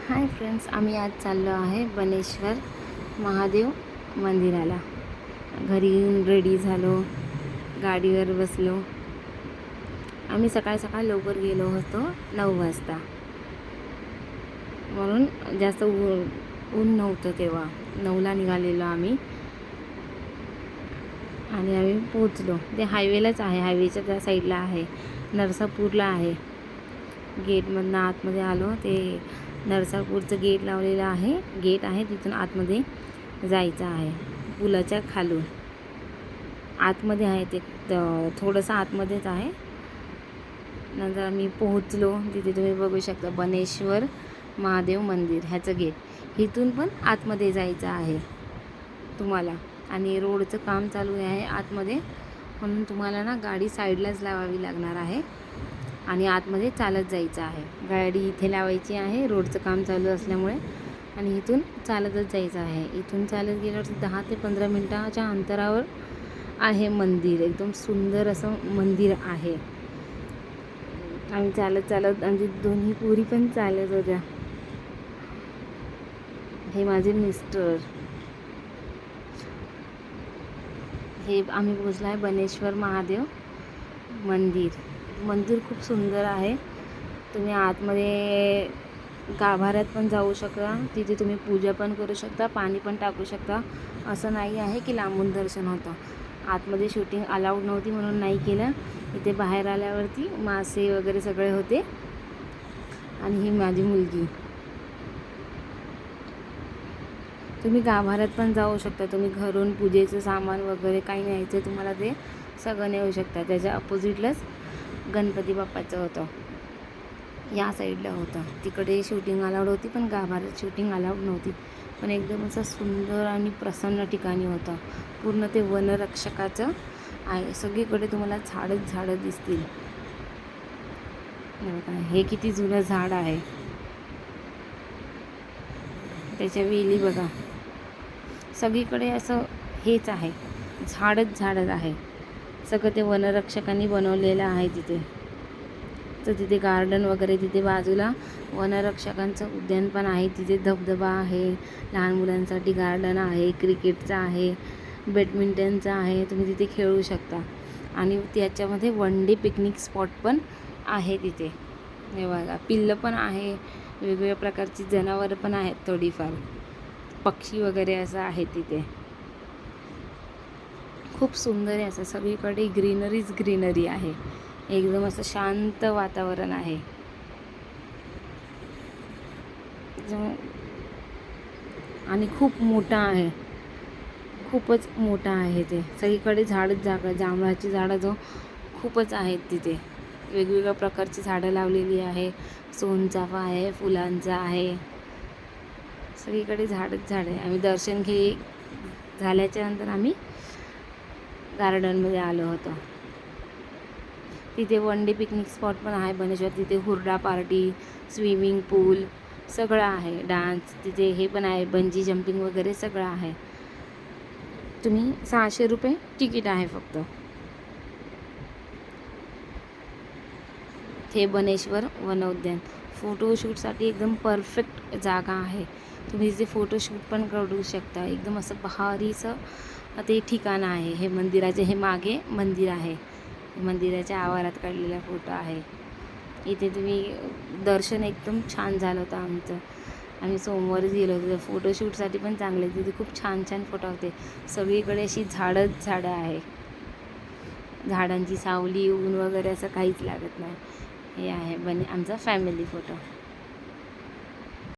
Hi friends, आम्ही आज चाललो आहे बनेश्वर महादेव मंदिराला. घरी येऊन रेडी झालो, गाडीवर बसलो. आम्ही सकाळ लवकर गेलो होतो 9 वाजता, म्हणून जास्त ऊन नव्हतं तेव्हा. 9ला निघालेलो आम्ही आणि आम्ही पोचलो. ते हायवेलाच आहे, हायवेच्या त्या साईडला आहे, नरसापूरला आहे. गेटमधनं आतमध्ये आलो. ते नरसापूरचं गेट लावलेलं आहे, गेट आहे तिथून आतमध्ये जायचं आहे. पुलाच्या खालून आतमध्ये आहे ते, थोडंसं आतमध्येच आहे. नंतर आम्ही पोहोचलो. तिथे तुम्ही बघू शकता बनेश्वर महादेव मंदिर, ह्याचं गेट. इथून पण आतमध्ये जायचं आहे तुम्हाला. आणि रोडचं काम चालू आहे आतमध्ये, म्हणून तुम्हाला ना गाडी साईडलाच लावावी लागणार आहे आणि आतमध्ये चालत जायचं आहे. गाडी इथे लावायची आहे, रोडचं काम चालू असल्यामुळे, आणि इथून चालतच जायचं आहे. इथून चालत गेल्यावर 10 ते 15 मिनटाच्या अंतरावर आहे मंदिर. एकदम सुंदर असं मंदिर आहे. आम्ही चालत म्हणजे दोन्ही पोरी पण चालत होत्या. हे माझे मिस्टर. हे आम्ही पोचलो आहे बनेश्वर महादेव मंदिर. मंदिर खूप सुंदर आहे. तुम्ही आतमध्ये गाभाऱ्यात पण जाऊ शकता. तिथे तुम्ही पूजा पण करू शकता, पाणी पण टाकू शकता. असं नाही आहे की लांबून दर्शन होतं. आतमध्ये शूटिंग अलाउड नव्हती म्हणून नाही केलं. इथे बाहेर आल्यावरती मासे वगैरे सगळे होते. आणि ही माझी मुलगी. तुम्ही गाभाऱ्यात पण जाऊ शकता. तुम्ही घरून पूजेचं सामान वगैरे काही न्यायचं तुम्हाला ते सगळं नेऊ शकता. त्याच्या अपोजिटलाच गणपती बाप्पाचं होतं, या साईडला होतं. तिकडे शूटिंग अलाउड होती, पण गाभाऱ्यात शूटिंग अलाउड नव्हती. पण एकदम असं सुंदर आणि प्रसन्न ठिकाणी होतं. पूर्ण ते वनरक्षकाचं आहे. सगळीकडे तुम्हाला झाडं दिसतील. हे किती जुनं झाड आहे, त्याच्या वेली बघा. सगळीकडे असं हेच आहे, झाडच आहे. सगळं ते वनरक्षकांनी बनवलेलं आहे तिथे. तर तिथे गार्डन वगैरे, तिथे बाजूला वनरक्षकांचं उद्यान पण आहे. तिथे धबधबा आहे, लहान मुलांसाठी गार्डन आहे, क्रिकेटचं आहे, बॅडमिंटनचं आहे. तुम्ही तिथे खेळू शकता. आणि त्याच्यामध्ये वन डे पिकनिक स्पॉट पण आहे तिथे. हे बघा, पिल्लं पण आहे, वेगवेगळ्या प्रकारची जनावरं पण आहेत, थोडीफार पक्षी वगैरे असं आहे तिथे. खूप सुंदर आहे. असं सगळीकडे ग्रीनरी आहे. एकदम असं शांत वातावरण आहे. आणि खूप मोठा आहे, खूपच मोठा आहे ते. सगळीकडे जांभळाची झाडं जो खूपच आहेत तिथे. वेगवेगळ्या प्रकारची झाडं लावलेली आहे. सोनचाफा आहे, फुलांचा आहे, सगळीकडे झाडच आहे. आम्ही दर्शन झाल्याच्या नंतर आम्ही गार्डनमध्ये आलो होतो. तिथे वन डे पिकनिक स्पॉट पण आहे बनेश्वर. तिथे हुरडा पार्टी, स्विमिंग पूल सगळं आहे. डान्स तिथे हे पण आहे, बंजी जंपिंग वगैरे सगळं आहे. तुम्ही 600 रुपये तिकीट आहे फक्त. हे बनेश्वर वनोद्यान फोटोशूटसाठी एकदम परफेक्ट जागा आहे. तुम्ही तिथे फोटोशूट पण करू शकता. एकदम असं भारीचं ते ठिकाण आहे. हे मंदिराचे, हे मागे मंदिर आहे, मंदिराच्या आवारात काढलेला फोटो आहे. इथे तुम्ही दर्शन एकदम छान झालं होतं आमचं. आम्ही सोमवारीच गेलो होतो. फोटोशूटसाठी पण चांगले, तिथे खूप छान फोटो होते. सगळीकडे अशी झाडं आहे. झाडांची सावली, ऊन वगैरे असं काहीच लागत नाही. हे आहे आमचा फॅमिली फोटो.